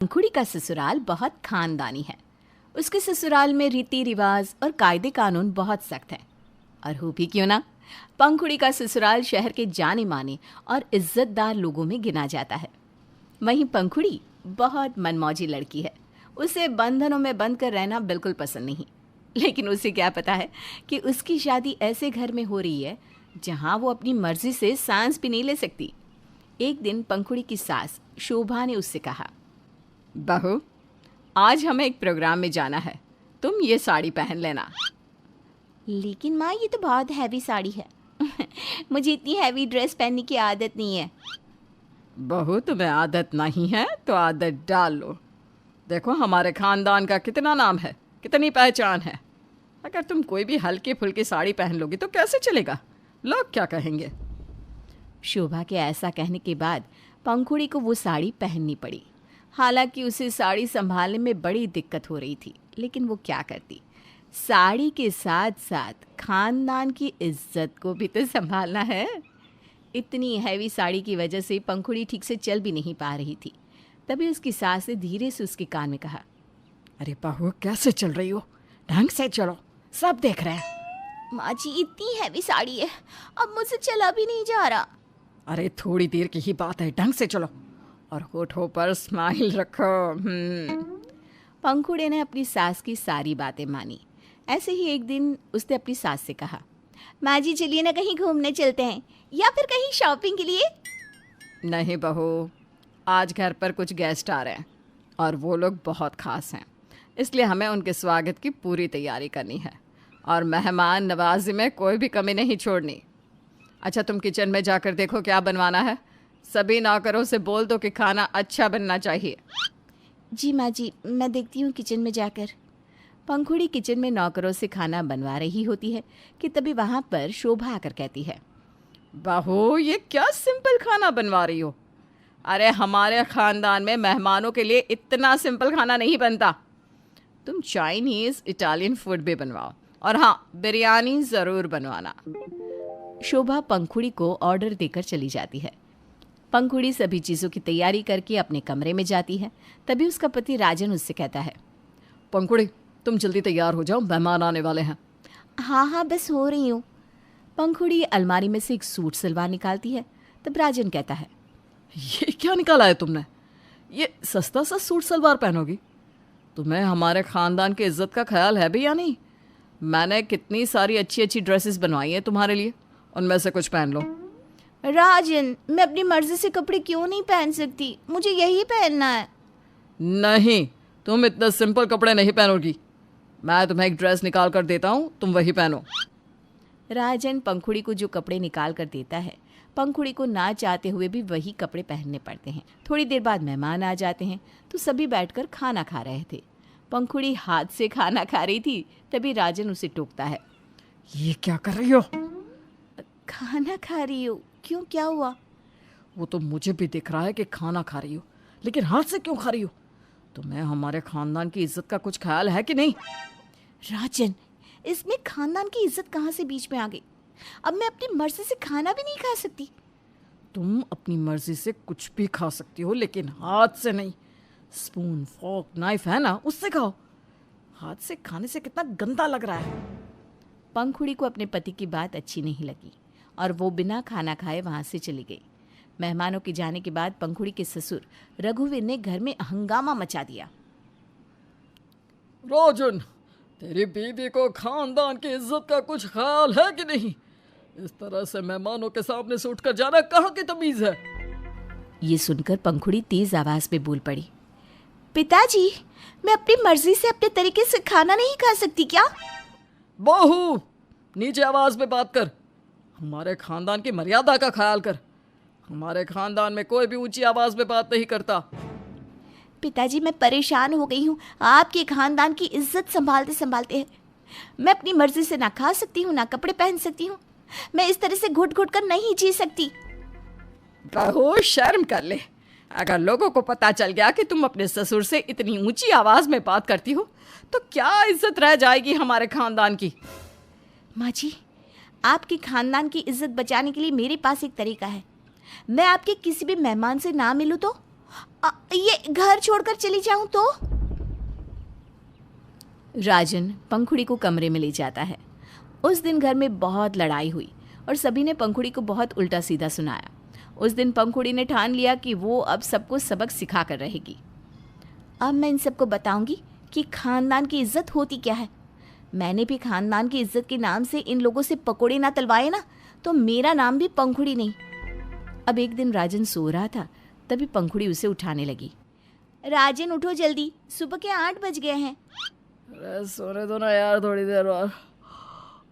पंखुड़ी का ससुराल बहुत खानदानी है। उसके ससुराल में रीति रिवाज और कायदे कानून बहुत सख्त हैं। और हो भी क्यों ना, पंखुड़ी का ससुराल शहर के जाने माने और इज्जतदार लोगों में गिना जाता है। वहीं पंखुड़ी बहुत मनमौजी लड़की है। उसे बंधनों में बंद कर रहना बिल्कुल पसंद नहीं। लेकिन उसे क्या पता है कि उसकी शादी ऐसे घर में हो रही है जहां वो अपनी मर्जी से सांस भी नहीं ले सकती। एक दिन पंखुड़ी की सास शोभा ने उससे कहा, बहू, आज हमें एक प्रोग्राम में जाना है, तुम ये साड़ी पहन लेना। लेकिन माँ, ये तो बहुत हैवी साड़ी है। मुझे इतनी हैवी ड्रेस पहनने की आदत नहीं है। बहू, तुम्हें आदत नहीं है तो आदत डाल लो। देखो, हमारे खानदान का कितना नाम है, कितनी पहचान है। अगर तुम कोई भी हल्की फुल्की साड़ी पहन लोगी तो कैसे चलेगा? लोग क्या कहेंगे? शोभा के ऐसा कहने के बाद पंखुड़ी को वो साड़ी पहननी पड़ी। हालांकि उसे साड़ी संभालने में बड़ी दिक्कत हो रही थी, लेकिन वो क्या करती। साड़ी के साथ साथ खानदान की इज्जत को भी तो संभालना है। इतनी हैवी साड़ी की वजह से पंखुड़ी ठीक से चल भी नहीं पा रही थी। तभी उसकी सास ने धीरे से उसके कान में कहा, अरे बहू, कैसे चल रही हो? ढंग से चलो, सब देख रहे हैं। माँ जी, इतनी हैवी साड़ी है, अब मुझसे चला भी नहीं जा रहा। अरे थोड़ी देर की ही बात है, ढंग से चलो और होठों पर स्माइल रखो। पंखुड़ी ने अपनी सास की सारी बातें मानी। ऐसे ही एक दिन उसने अपनी सास से कहा, माँ जी, चलिए ना कहीं घूमने चलते हैं, या फिर कहीं शॉपिंग के लिए। नहीं बहू, आज घर पर कुछ गेस्ट आ रहे हैं और वो लोग बहुत खास हैं, इसलिए हमें उनके स्वागत की पूरी तैयारी करनी है और मेहमान नवाजी में कोई भी कमी नहीं छोड़नी। अच्छा, तुम किचन में जाकर देखो क्या बनवाना है। सभी नौकरों से बोल दो कि खाना अच्छा बनना चाहिए। जी माँ जी, मैं देखती हूँ किचन में जाकर। पंखुड़ी किचन में नौकरों से खाना बनवा रही होती है कि तभी वहाँ पर शोभा आकर कहती है, बहू, ये क्या सिंपल खाना बनवा रही हो? अरे हमारे ख़ानदान में मेहमानों के लिए इतना सिंपल खाना नहीं बनता। तुम चाइनीज़, इटालियन फूड भी बनवाओ और हाँ, बिरयानी ज़रूर बनवाना। शोभा पंखुड़ी को ऑर्डर देकर चली जाती है। पंखुड़ी सभी चीज़ों की तैयारी करके अपने कमरे में जाती है। तभी उसका पति राजन उससे कहता है, पंखुड़ी, तुम जल्दी तैयार हो जाओ, मेहमान आने वाले हैं। हाँ हाँ, बस हो रही हूँ। पंखुड़ी अलमारी में से एक सूट सलवार निकालती है। तब राजन कहता है, ये क्या निकाला है तुमने? ये सस्ता सा सूट सलवार पहनोगी? तुम्हें हमारे ख़ानदान की इज्जत का ख्याल है भी या नहीं? मैंने कितनी सारी अच्छी अच्छी ड्रेसेस बनवाई हैं तुम्हारे लिए, उनमें से कुछ पहन लो। राजन, मैं अपनी मर्जी से कपड़े क्यों नहीं पहन सकती? मुझे यही पहनना है। नहीं, तुम इतने सिंपल कपड़े नहीं पहनोगी। मैं तुम्हें एक ड्रेस निकाल कर देता हूँ, तुम वही पहनो। राजन पंखुड़ी को जो कपड़े निकाल कर देता है, पंखुड़ी को ना चाहते हुए भी वही कपड़े पहनने पड़ते हैं। थोड़ी देर बाद मेहमान आ जाते हैं तो सभी बैठकर खाना खा रहे थे। पंखुड़ी हाथ से खाना खा रही थी, तभी राजन उसे टोकता है, ये क्या कर रही हो? खाना खा रही हो? क्यों, क्या हुआ? वो तो मुझे भी दिख रहा है कि खाना खा रही हो, लेकिन हाथ से क्यों खा रही हो? तुम्हें हमारे खानदान की इज्जत का कुछ ख्याल है कि नहीं? राजन, इसमें खानदान की इज्जत कहाँ से बीच में आ गई? अब मैं अपनी मर्जी से खाना भी नहीं खा सकती। तुम अपनी मर्जी से कुछ भी खा सकती हो, लेकिन हाथ से नहीं। स्पून, फॉर्क, नाइफ है ना, उससे खाओ। हाथ से खाने से कितना गंदा लग रहा है। पंखुड़ी को अपने पति की बात अच्छी नहीं लगी और वो बिना खाना खाए वहाँ से चली गई। मेहमानों के जाने के बाद पंखुड़ी के ससुर रघुवीर ने घर में हंगामा मचा दिया। राजन, तेरी बीवी को खानदान की इज्जत का कुछ ख्याल है कि नहीं? इस तरह से मेहमानों के सामने से उठकर जाना कहाँ की तमीज है? ये सुनकर पंखुड़ी तेज आवाज में बोल पड़ी, पिताजी, मैं अपनी मर्जी से अपने तरीके से खाना नहीं खा सकती क्या? बहू, नीचे आवाज में बात कर। हमारे खानदान की मर्यादा का ख्याल कर। हमारे खानदान में कोई भी ऊंची आवाज में बात नहीं करता। पिताजी, मैं परेशान हो गई हूँ आपके खानदान की इज्जत संभालते संभालते हैं। मैं अपनी मर्जी से ना खा सकती हूँ, ना कपड़े पहन सकती हूँ। मैं इस तरह से घुट घुट कर नहीं जी सकती। बहू, शर्म कर ले। अगर लोगों को पता चल गया कि तुम अपने ससुर से इतनी ऊंची आवाज में बात करती हो तो क्या इज्जत रह जाएगी हमारे खानदान की? माँ जी, आपके खानदान की इज्जत बचाने के लिए मेरे पास एक तरीका है। मैं आपके किसी भी मेहमान से ना मिलूँ तो ये घर छोड़कर चली जाऊं तो? राजन पंखुड़ी को कमरे में ले जाता है। उस दिन घर में बहुत लड़ाई हुई और सभी ने पंखुड़ी को बहुत उल्टा सीधा सुनाया। उस दिन पंखुड़ी ने ठान लिया कि वो अब सबको सबक सिखा कर रहेगी। अब मैं इन सबको बताऊंगी कि खानदान की इज्जत होती क्या है। मैंने भी खानदान की इज्जत के नाम से इन लोगों से पकोड़े ना तलवाए ना, तो मेरा नाम भी पंखुड़ी नहीं। अब एक दिन राजन सो रहा था, तभी पंखुड़ी उसे उठाने लगी। राजन उठो जल्दी, सुबह के 8 बज गए हैं। अरे सोने दो ना यार थोड़ी देर और,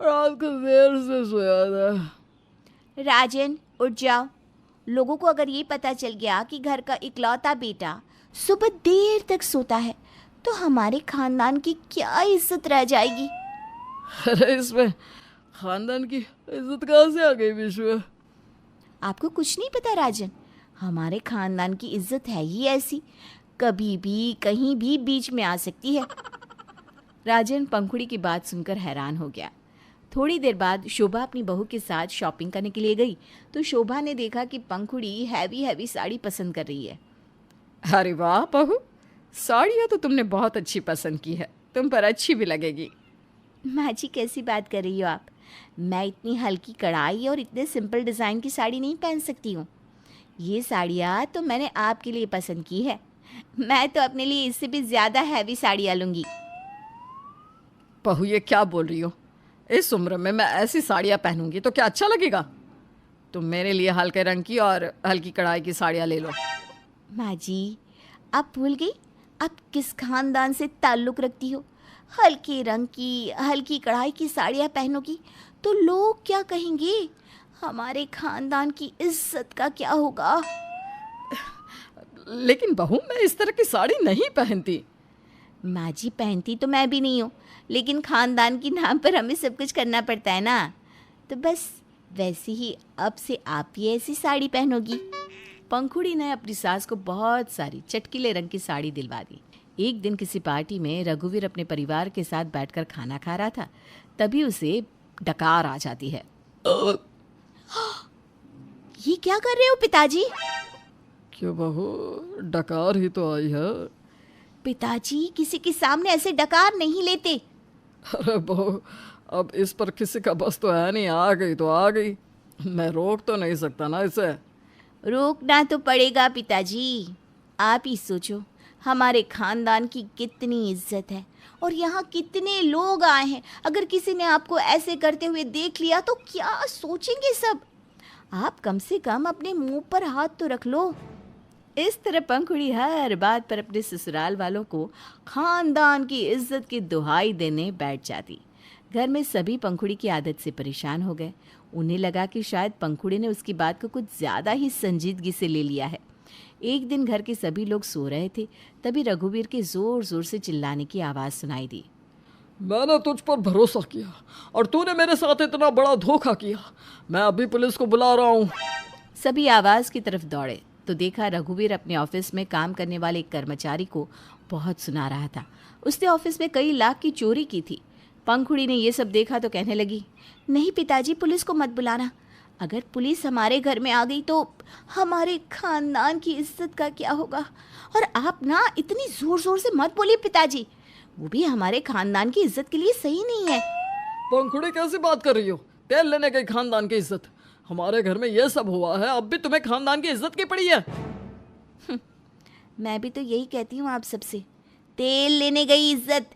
रात को देर से सोया था। राजन उठ जाओ। लोगों को अगर ये पता चल गया कि घर का इकलौता बेटा सुबह देर तक सोता है तो हमारे खानदान की क्या इज्जत रह जाएगी। अरे इसमें खानदान की इज्जत कहाँ से आ गई बीच में? आपको कुछ नहीं पता राजन, हमारे खानदान की इज्जत है ही ऐसी, कभी भी कहीं भी बीच में आ सकती है। राजन पंखुड़ी की बात सुनकर हैरान हो गया। थोड़ी देर बाद शोभा अपनी बहू के साथ शॉपिंग करने के लिए गई तो शोभा ने देखा कि पंखुड़ी हैवी साड़ी पसंद कर रही है। अरे वाह बहू, साड़ियाँ तो तुमने बहुत अच्छी पसंद की है, तुम पर अच्छी भी लगेगी। माँ जी कैसी बात कर रही हो आप? मैं इतनी हल्की कढ़ाई और इतने सिंपल डिज़ाइन की साड़ी नहीं पहन सकती हूँ। ये साड़ियाँ तो मैंने आपके लिए पसंद की है, मैं तो अपने लिए इससे भी ज़्यादा हैवी साड़ियाँ लूँगी। बहू ये क्या बोल रही हो? इस उम्र में मैं ऐसी साड़ियाँ पहनूंगी तो क्या अच्छा लगेगा? तुम मेरे लिए हल्के रंग की और हल्की कढ़ाई की साड़ियाँ ले लो। माँ जी आप भूल गई आप किस खानदान से ताल्लुक़ रखती हो? हल्के रंग की हल्की कढ़ाई की साड़ियाँ पहनोगी तो लोग क्या कहेंगे? हमारे खानदान की इज्जत का क्या होगा? लेकिन बहू मैं इस तरह की साड़ी नहीं पहनती। माँ जी पहनती तो मैं भी नहीं हूँ, लेकिन खानदान के नाम पर हमें सब कुछ करना पड़ता है ना, तो बस वैसे ही अब से आप भी ऐसी साड़ी पहनोगी। पंखुड़ी ने अपनी सास को बहुत सारी चटकीले रंग की साड़ी दिलवा दी। एक दिन किसी पार्टी में रघुवीर अपने परिवार के साथ बैठकर खाना खा रहा था, तभी उसे डकार आ जाती है। ये क्या कर रहे हो पिताजी? क्यों बहू, डकार ही तो आई है। पिताजी किसी के सामने ऐसे डकार नहीं लेते। अरे बहू अब इस पर किसी का बस तो है नहीं, आ गई तो आ गई, मैं रोक तो नहीं सकता ना इसे। रोकना तो पड़ेगा पिताजी। आप ही सोचो हमारे खानदान की कितनी इज्जत है और यहाँ कितने लोग आए हैं। अगर किसी ने आपको ऐसे करते हुए देख लिया तो क्या सोचेंगे सब? आप कम से कम अपने मुंह पर हाथ तो रख लो। इस तरह पंखुड़ी हर बात पर अपने ससुराल वालों को खानदान की इज्जत की दुहाई देने बैठ जाती। घर में सभी पंखुड़ी की आदत से परेशान हो गए। उन्हें लगा कि शायद पंखुड़ी ने उसकी बात को कुछ ज़्यादा ही संजीदगी से ले लिया है। एक दिन घर के सभी लोग सो रहे थे, तभी रघुवीर के ज़ोर ज़ोर से चिल्लाने की आवाज़ सुनाई दी। मैंने तुझ पर भरोसा किया और तूने मेरे साथ इतना बड़ा धोखा किया। मैं अभी पुलिस को बुला रहा हूँ। सभी आवाज़ की तरफ दौड़े तो देखा रघुवीर अपने ऑफिस में काम करने वाले एक कर्मचारी को बहुत सुना रहा था। उसने ऑफिस में कई लाख की चोरी की थी। पंखुड़ी ने ये सब देखा तो कहने लगी, नहीं पिताजी पुलिस को मत बुलाना। अगर पुलिस हमारे घर में आ गई तो हमारे खानदान की इज्जत का क्या होगा? और आप ना इतनी ज़ोर ज़ोर से मत बोलिए पिताजी, वो भी हमारे खानदान की इज्जत के लिए सही नहीं है। पंखुड़ी कैसी बात कर रही हो? तेल लेने गई खानदान की इज्जत? हमारे घर में ये सब हुआ है, अब भी तुम्हें खानदान की इज्जत की पड़ी है? मैं भी तो यही कहती हूँ आप सबसे, तेल लेने गई इज्जत।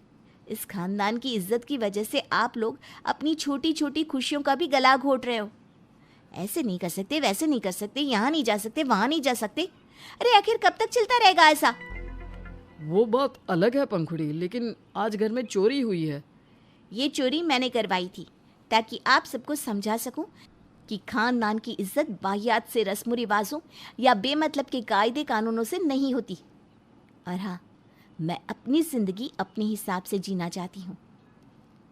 इस खानदान की इज्जत की वजह से आप लोग अपनी छोटी छोटी खुशियों का भी गला घोट रहे हो। ऐसे नहीं कर सकते, वैसे नहीं कर सकते, यहाँ नहीं जा सकते, वहाँ नहीं जा सकते। अरे आखिर कब तक चलता रहेगा ऐसा? वो बात अलग है पंखुड़ी, लेकिन आज घर में चोरी हुई है। ये चोरी मैंने करवाई थी ताकि आप सबको समझा सकूं कि खानदान की इज्जत बाहियात से रस्म रिवाजों या बेमतलब के कायदे कानूनों से नहीं होती। और हाँ, मैं अपनी ज़िंदगी अपने हिसाब से जीना चाहती हूँ।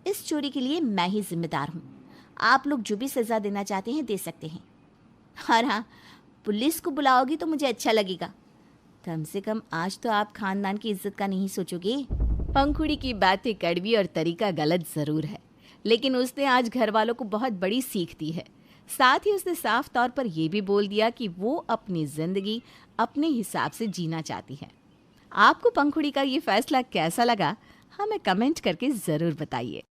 इस चोरी के लिए मैं ही जिम्मेदार हूँ। आप लोग जो भी सज़ा देना चाहते हैं दे सकते हैं। और हाँ, पुलिस को बुलाओगी तो मुझे अच्छा लगेगा। कम से कम आज तो आप खानदान की इज्जत का नहीं सोचोगे। पंखुड़ी की बातें कड़वी और तरीका गलत ज़रूर है, लेकिन उसने आज घर वालों को बहुत बड़ी सीख दी है। साथ ही उसने साफ तौर पर यह भी बोल दिया कि वो अपनी ज़िंदगी अपने हिसाब से जीना चाहती है। आपको पंखुड़ी का ये फैसला कैसा लगा, हमें कमेंट करके ज़रूर बताइए।